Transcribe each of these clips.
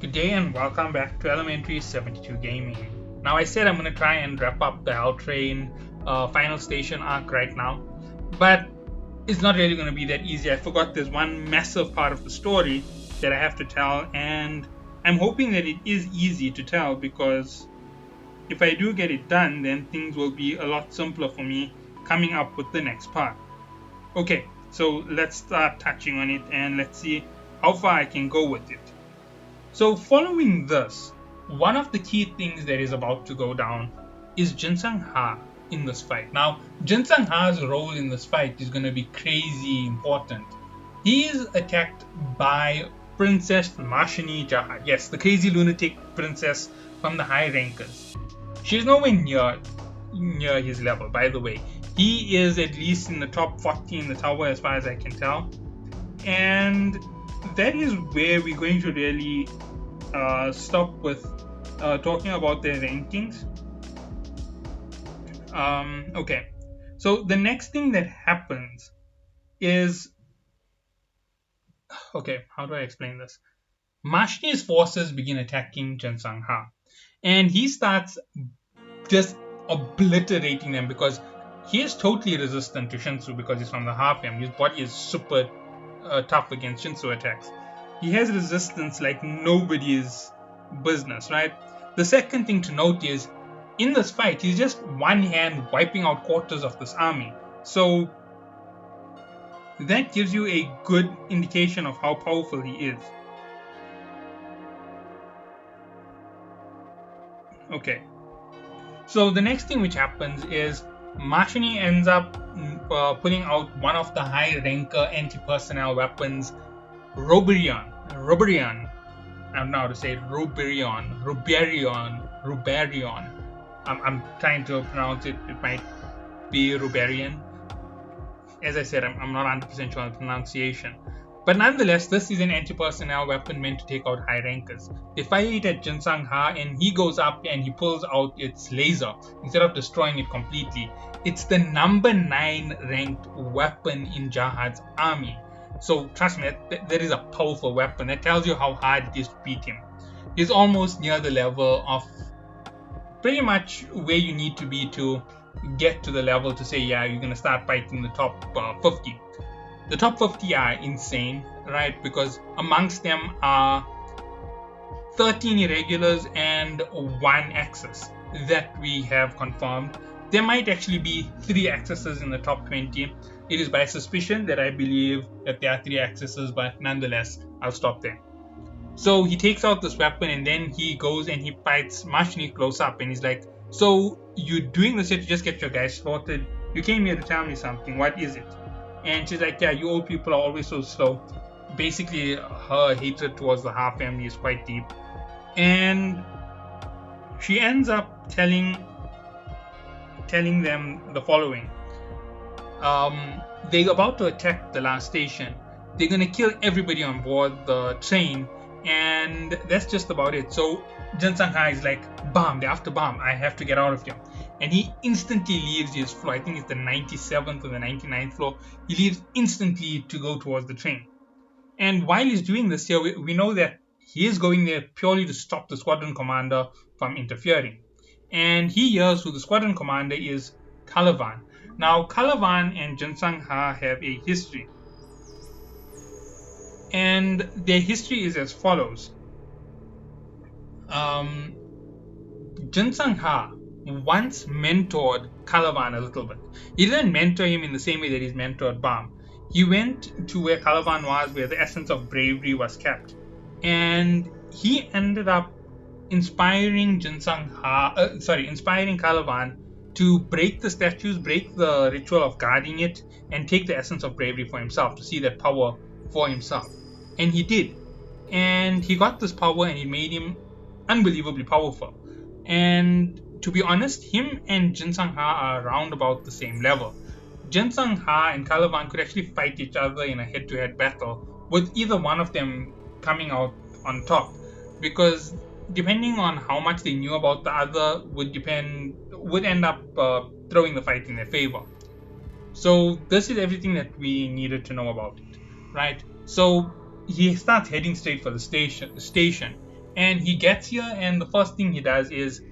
Good day and welcome back to Elementary 72 Gaming. Now I said I'm going to try and wrap up the Hell Train final station arc right now, but it's not really going to be that easy. I forgot there's one massive part of the story that I have to tell, and I'm hoping that it is easy to tell, because if I do get it done, then things will be a lot simpler for me coming up with the next part. Okay, so let's start touching on it and let's see how far I can go with it. So following this, one of the key things that is about to go down is Jinsung Ha in this fight. Now, Jinsung Ha's role in this fight is going to be crazy important. He is attacked by Princess Marshani Jahad. Yes, the crazy lunatic princess from the high rankers. She's nowhere near his level, by the way. He is at least in the top 40 in the tower as far as I can tell. And that is where we're going to really stop with talking about their rankings. Okay, so the next thing that happens is, okay, how do I explain this? Marshani's forces begin attacking Jinsung Ha, and he starts just obliterating them because he is totally resistant to Shinsu because he's from the Half-M. His body is super tough against Shinsu attacks. He has resistance like nobody's business, right? The second thing to note is, in this fight, he's just one hand wiping out quarters of this army. So that gives you a good indication of how powerful he is. Okay. So the next thing which happens is Marshani ends up putting out one of the high ranker anti-personnel weapons, Roberion. I don't know how to say it. Roberion. I'm trying to pronounce it. It might be Roberion. As I said, I'm not 100% sure on the pronunciation. But nonetheless, this is an anti-personnel weapon meant to take out high rankers. They fire it at Jinsung Ha, and he goes up and he pulls out its laser instead of destroying it completely. It's the number 9 ranked weapon in Jahad's army. So trust me, that is a powerful weapon. That tells you how hard it is to beat him. He's almost near the level of pretty much where you need to be to get to the level to say, yeah, you're going to start fighting the top 50. The top 50 are insane, right? Because amongst them are 13 irregulars and 1 access that we have confirmed. There might actually be 3 accesses in the top 20. It is by suspicion that I believe that there are 3 accesses, but nonetheless, I'll stop there. So he takes out this weapon and then he goes and he fights Marshani close up, and he's like, so you're doing this here to just get your guys sorted? You came here to tell me something, what is it? And she's like, yeah, you old people are always so slow. Basically, her hatred towards the Ha family is quite deep. And she ends up telling them the following. They're about to attack the last station. They're going to kill everybody on board the train, and that's just about it. So Jinsung Ha is like, bomb, they're after bomb, I have to get out of here. And he instantly leaves his floor. I think it's the 97th or the 99th floor. He leaves instantly to go towards the train. And while he's doing this here, we know that he is going there purely to stop the squadron commander from interfering. And he hears who the squadron commander is, Calavan. Now, Calavan and Jinsung Ha have a history. And their history is as follows. Jinsung Ha once mentored Calavan a little bit. He didn't mentor him in the same way that he's mentored Bam. He went to where Calavan was, where the essence of bravery was kept. And he ended up inspiring Calavan to break the statues, break the ritual of guarding it, and take the essence of bravery for himself, to see that power for himself. And he did. And he got this power and it made him unbelievably powerful. And to be honest, him and Jinsung Ha are around about the same level. Jinsung Ha and Calavan could actually fight each other in a head-to-head battle, with either one of them coming out on top, because depending on how much they knew about the other would end up throwing the fight in their favor. So this is everything that we needed to know about it, right? So he starts heading straight for the station, And he gets here, and the first thing he does is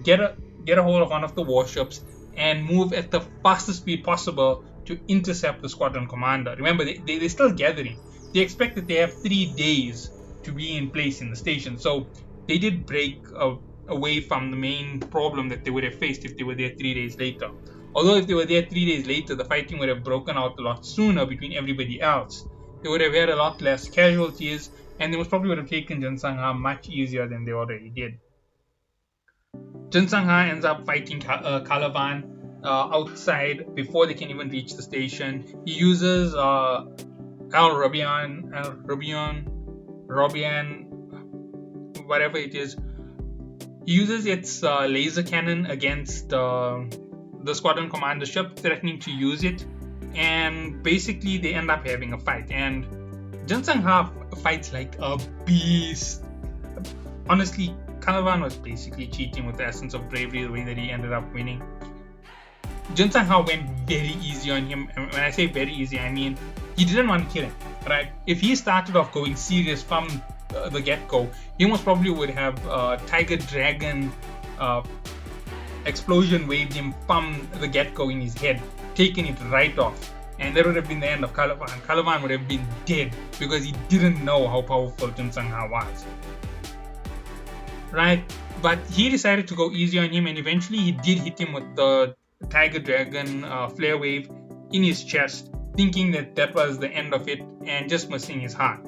get a hold of one of the warships and move at the fastest speed possible to intercept the squadron commander. Remember, they're still gathering. They expect that they have 3 days to be in place in the station. So they did break away from the main problem that they would have faced if they were there 3 days later. Although if they were there 3 days later, the fighting would have broken out a lot sooner between everybody else. They would have had a lot less casualties, and they most probably would have taken Jin Sang-ha much easier than they already did. Jin Sang-ha ends up fighting Calavan outside before they can even reach the station. He uses Robian, whatever it is. He uses its laser cannon against the squadron commander ship, threatening to use it, and basically they end up having a fight. And Jin Sang-ha fights like a beast. Honestly, Calavan was basically cheating with the essence of bravery the way that he ended up winning. Jin Sang-ha went very easy on him, and when I say very easy, I mean he didn't want to kill him, right? If he started off going serious from the get-go, he most probably would have Tiger Dragon explosion waved him from the get-go in his head, taken it right off, and that would have been the end of Calavan. Calavan would have been dead because he didn't know how powerful Jin Sang-ha was, right? But he decided to go easy on him, and eventually he did hit him with the Tiger Dragon flare wave in his chest, thinking that that was the end of it and just missing his heart.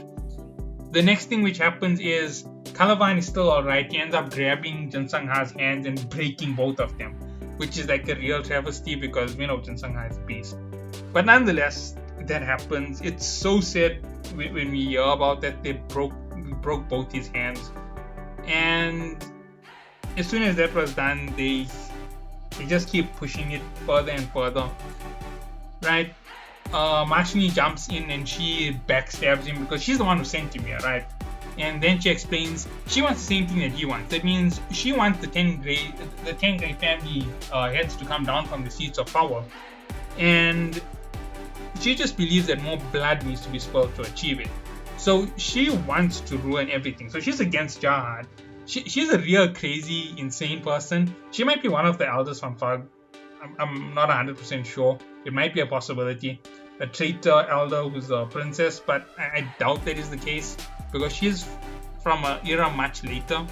The next thing which happens is Calavan is still alright. He ends up grabbing Jin Sang-ha's hands and breaking both of them, which is like a real travesty because we know Jin Sang-ha is a beast. But nonetheless, that happens. It's so sad when we hear about that. They broke both his hands, and as soon as that was done, they just keep pushing it further and further, right? Marshini jumps in and she backstabs him because she's the one who sent him here, right? And then she explains she wants the same thing that he wants. That means she wants the Ten Grey family heads to come down from the seats of power, and she just believes that more blood needs to be spilled to achieve it. So she wants to ruin everything. So she's against Jahad. She's a real crazy, insane person. She might be one of the elders from Fug. I'm not 100% sure. It might be a possibility. A traitor elder who's a princess, but I doubt that is the case because she's from an era much later.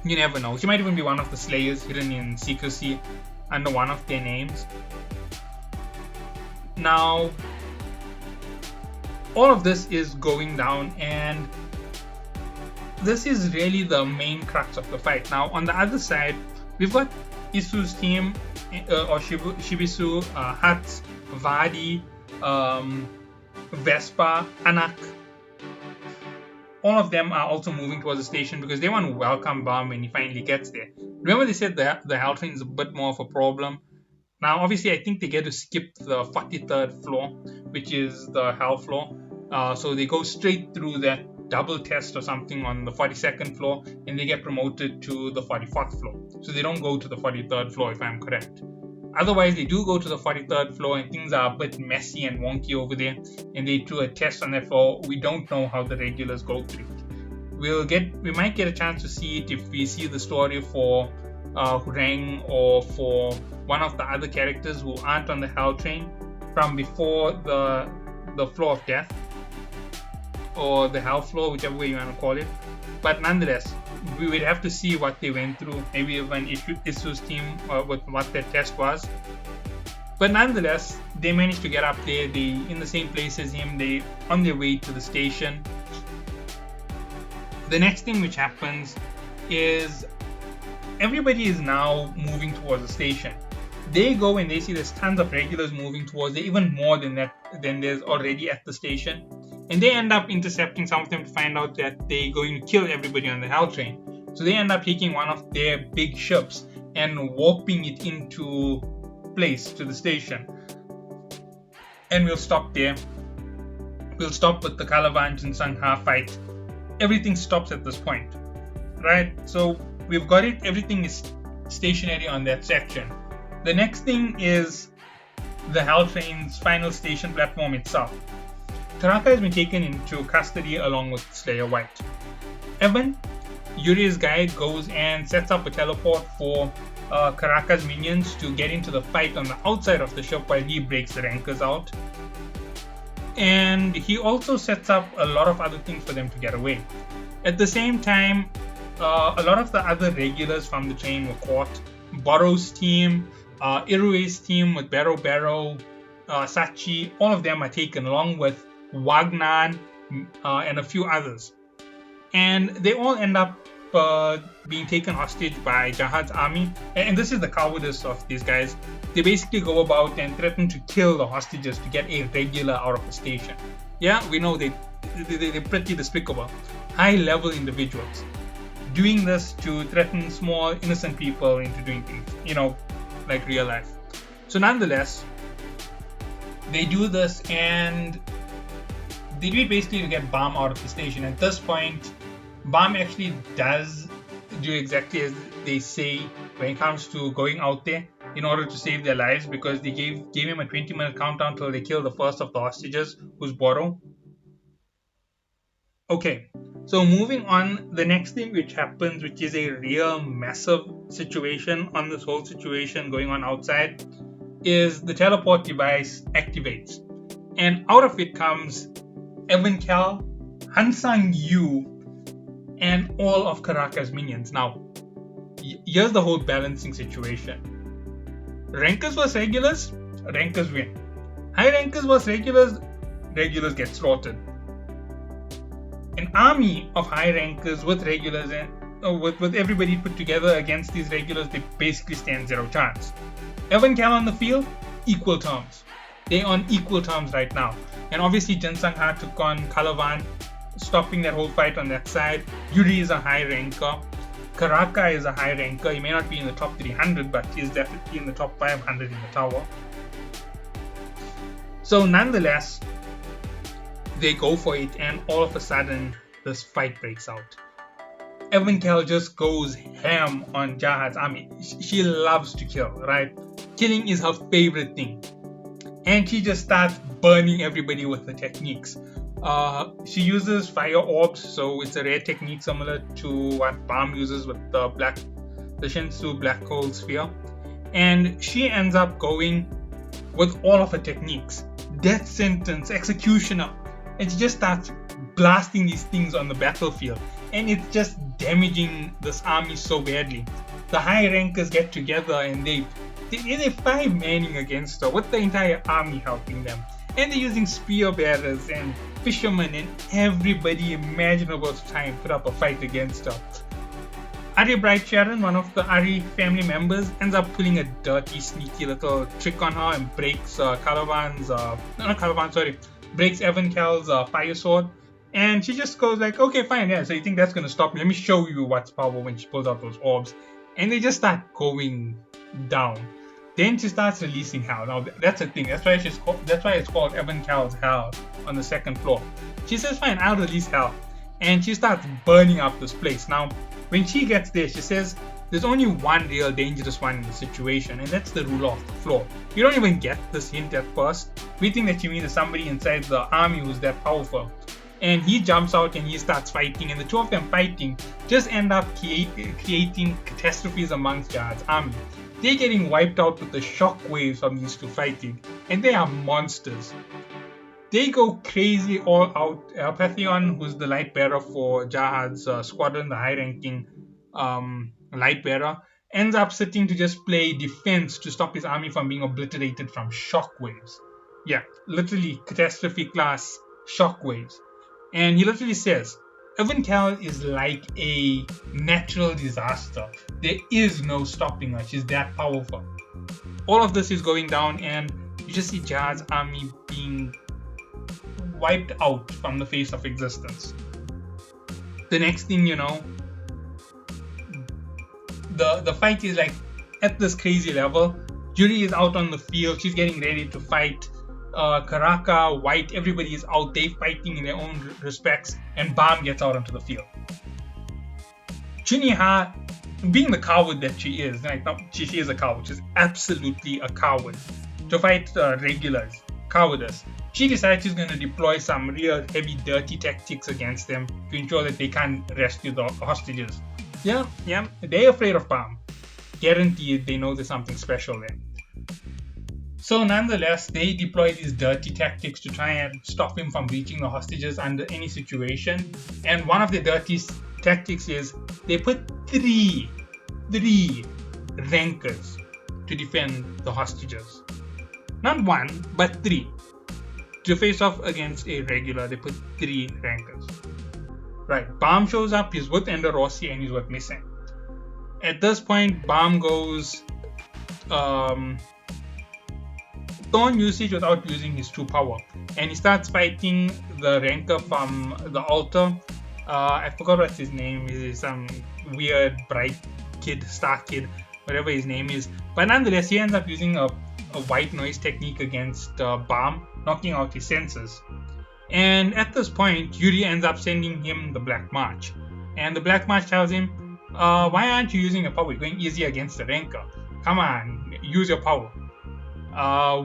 You never know. She might even be one of the slayers hidden in secrecy under one of their names. Now, all of this is going down, and this is really the main crux of the fight. Now, on the other side, we've got Isu's team, or Shibisu, Hats, Vadi, Vespa, Anak. All of them are also moving towards the station because they want to welcome Bam when he finally gets there. Remember, they said the Hell Train is a bit more of a problem. Now, obviously, I think they get to skip the 43rd floor, which is the Hell floor. So they go straight through that double test or something on the 42nd floor, and they get promoted to the 44th floor. So they don't go to the 43rd floor, if I'm correct. Otherwise, they do go to the 43rd floor, and things are a bit messy and wonky over there, and they do a test on that floor. We don't know how the regulars go through it. We might get a chance to see it if we see the story for Hurang or for one of the other characters who aren't on the Hell Train from before the floor of death, or the Hell floor, whichever way you want to call it. But nonetheless, we would have to see what they went through, maybe even Isu's team with what their test was. But nonetheless, they managed to get up there. They in the same place as him. They on their way to the station. The next thing which happens is everybody is now moving towards the station. They go and they see there's tons of regulars moving towards it, even more than there's already at the station. And they end up intercepting some of them to find out that they're going to kill everybody on the Hell Train. So they end up taking one of their big ships and warping it into place to the station. And we'll stop there. We'll stop with the Calavan Jin Sang-ha fight. Everything stops at this point, right? So we've got it. Everything is stationary on that section. The next thing is the Hell Train's final station platform itself. Taraka has been taken into custody along with Slayer White. Evan, Yuri's guide, goes and sets up a teleport for Karaka's minions to get into the fight on the outside of the ship while he breaks the rankers out. And he also sets up a lot of other things for them to get away. At the same time, a lot of the other regulars from the chain were caught. Boro's team, Irue's team with Bero, Sachi, all of them are taken along with Wagnan and a few others. And they all end up being taken hostage by Jahad's army. And this is the cowardice of these guys. They basically go about and threaten to kill the hostages to get a regular out of the station. Yeah, we know they're pretty despicable. High-level individuals doing this to threaten small, innocent people into doing things, like real life. So nonetheless, they do this and they do it basically to get Bam out of the station. At this point, Bam actually does do exactly as they say when it comes to going out there in order to save their lives, because they gave him a 20-minute countdown till they kill the first of the hostages, who's Boro. Okay, so moving on, the next thing which happens, which is a real massive situation on this whole situation going on outside, is the teleport device activates. And out of it comes Evan Cal, Hansang Yu, and all of Karaka's minions. Now, here's the whole balancing situation. Rankers vs regulars, rankers win. High rankers vs regulars, regulars get slaughtered. An army of high rankers with regulars and with everybody put together against these regulars, they basically stand zero chance. Evan Cal on the field, equal terms. They're on equal terms right now. And obviously Jin Sang Ha took on Kalavan, stopping that whole fight on that side. Yuri is a high ranker. Karaka is a high ranker. He may not be in the top 300, but he's definitely in the top 500 in the tower. So nonetheless, they go for it, and all of a sudden, this fight breaks out. Evan Cal just goes ham on Jahad's army. She loves to kill, right? Killing is her favorite thing. And she just starts burning everybody with her techniques. She uses fire orbs, so it's a rare technique similar to what Bam uses with the Shinsu black hole sphere. And she ends up going with all of her techniques. Death sentence, executioner. And she just starts blasting these things on the battlefield. And it's just damaging this army so badly. The high rankers get together and they're 5-manning against her with the entire army helping them. And they're using spear bearers and fishermen and everybody imaginable to try and put up a fight against her. Arya Bright Sharon, one of the Ari family members, ends up pulling a dirty, sneaky little trick on her and breaks breaks Evan Cal's fire sword. And she just goes like, okay, fine, yeah, so you think that's going to stop me? Let me show you what's power when she pulls out those orbs. And they just start going down. Then she starts releasing hell. Now that's the thing. That's why it's called Evan Cal's hell on the second floor. She says, fine, I'll release hell. And she starts burning up this place. Now, when she gets there, she says, there's only one real dangerous one in the situation, and that's the ruler of the floor. We don't even get this hint at first. We think that she means somebody inside the army who's that powerful. And he jumps out and he starts fighting, and the two of them fighting just end up creating catastrophes amongst Jahad's army. They're getting wiped out with the shock waves from these two fighting, and they are monsters. They go crazy all out. Pantheon, who's the light bearer for Jahad's squadron, the high-ranking light bearer, ends up sitting to just play defense to stop his army from being obliterated from shock waves. Yeah, literally catastrophe class shock waves. And he literally says, Evan Cal is like a natural disaster. There is no stopping her. She's that powerful. All of this is going down, and you just see Jahad's army being wiped out from the face of existence. The next thing you know, the fight is like at this crazy level. Yuri is out on the field. She's getting ready to fight. Karaka, White, everybody is out. They're fighting in their own respects, and Bam gets out onto the field. Chuniha, being the coward that she is, she is a coward. She's absolutely a coward. To fight regulars, cowardice. She decides she's going to deploy some real heavy, dirty tactics against them to ensure that they can't rescue the hostages. Yeah, they're afraid of Bam. Guaranteed they know there's something special there. So nonetheless, they deploy these dirty tactics to try and stop him from reaching the hostages under any situation. And one of the dirty tactics is they put three rankers to defend the hostages. Not one, but three. To face off against a regular, they put three rankers. Right, Bam shows up, he's with Ender Rossi and he's with Missing. At this point, Bam goes Thorn usage without using his true power, and he starts fighting the ranker from the altar. I forgot what his name is, some weird bright kid, star kid, whatever his name is. But nonetheless, he ends up using a white noise technique against Bam, knocking out his senses. And at this point, Yuri ends up sending him the Black March. And the Black March tells him, why aren't you using your power? You're going easy against the ranker. Come on, use your power.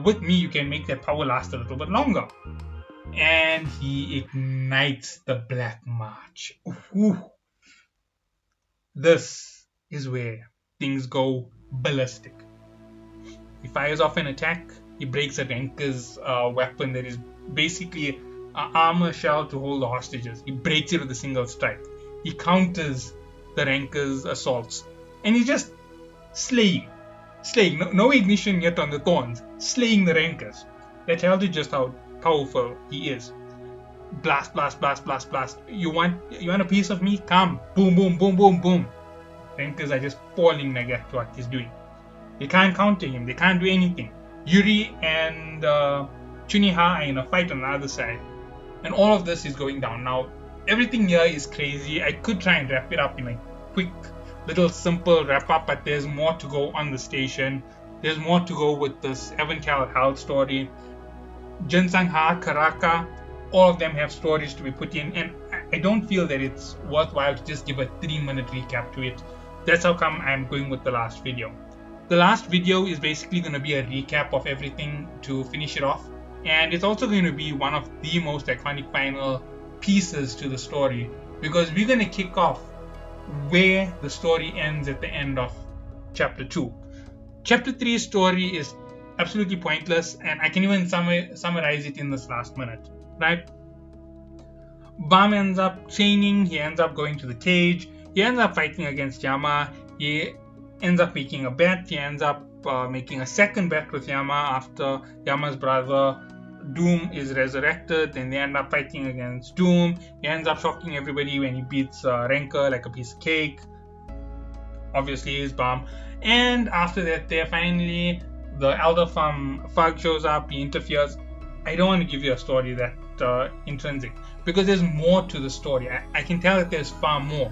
With me, you can make that power last a little bit longer. And he ignites the Black March. Ooh. This is where things go ballistic. He fires off an attack. He breaks a ranker's weapon that is basically an armor shell to hold the hostages. He breaks it with a single strike. He counters the ranker's assaults. And he's just slaying. No ignition yet on the thorns. Slaying the rankers. That tells you just how powerful he is. Blast. You want a piece of me? Come. Boom. Rankers are just falling like that to what he's doing. They can't counter him. They can't do anything. Yuri and Chuniha are in a fight on the other side. And all of this is going down. Now, everything here is crazy. I could try and wrap it up in a quick, little, simple wrap up, but there's more to go on the station. There's more to go with this Evencal Hal story. Jinsang Ha, Karaka, all of them have stories to be put in, and I don't feel that it's worthwhile to just give a 3-minute recap to it. That's how come I'm going with the last video. The last video is basically going to be a recap of everything to finish it off, and it's also going to be one of the most iconic final pieces to the story, because we're going to kick off where the story ends at the end of chapter 2. Chapter 3's story is absolutely pointless, and I can even summarize it in this last minute, right? Bam ends up training, he ends up going to the cage, he ends up fighting against Yama, he ends up making a bet, he ends up making a second bet with Yama after Yama's brother Doom is resurrected, then they end up fighting against Doom. He ends up shocking everybody when he beats Ranker like a piece of cake. Obviously, he's Bam. And after that, the elder from Fug shows up, he interferes. I don't want to give you a story that intrinsic, because there's more to the story. I can tell that there's far more.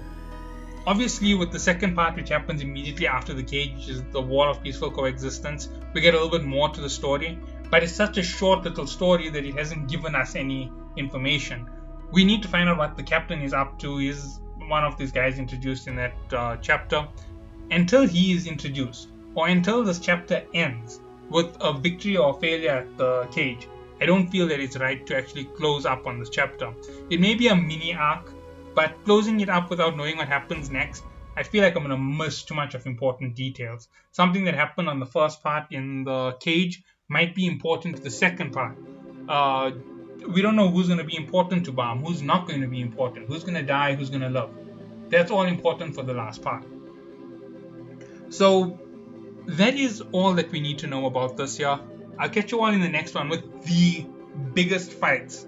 Obviously, with the second part, which happens immediately after the cage, which is the Wall of Peaceful Coexistence, we get a little bit more to the story. But it's such a short little story that it hasn't given us any information. We need to find out what the captain is up to. He's one of these guys introduced in that chapter. Until he is introduced, or until this chapter ends with a victory or failure at the cage, I don't feel that it's right to actually close up on this chapter. It may be a mini arc, but closing it up without knowing what happens next, I feel like I'm going to miss too much of important details. Something that happened on the first part in the cage might be important to the second part. We don't know who's going to be important to Bam, who's not going to be important, who's going to die, who's going to live. That's all important for the last part. So that is all that we need to know about this year. I'll catch you all in the next one with the biggest fights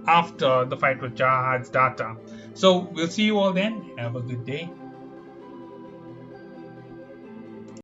after the fight with Jahad's Data. So we'll see you all then. Have a good day.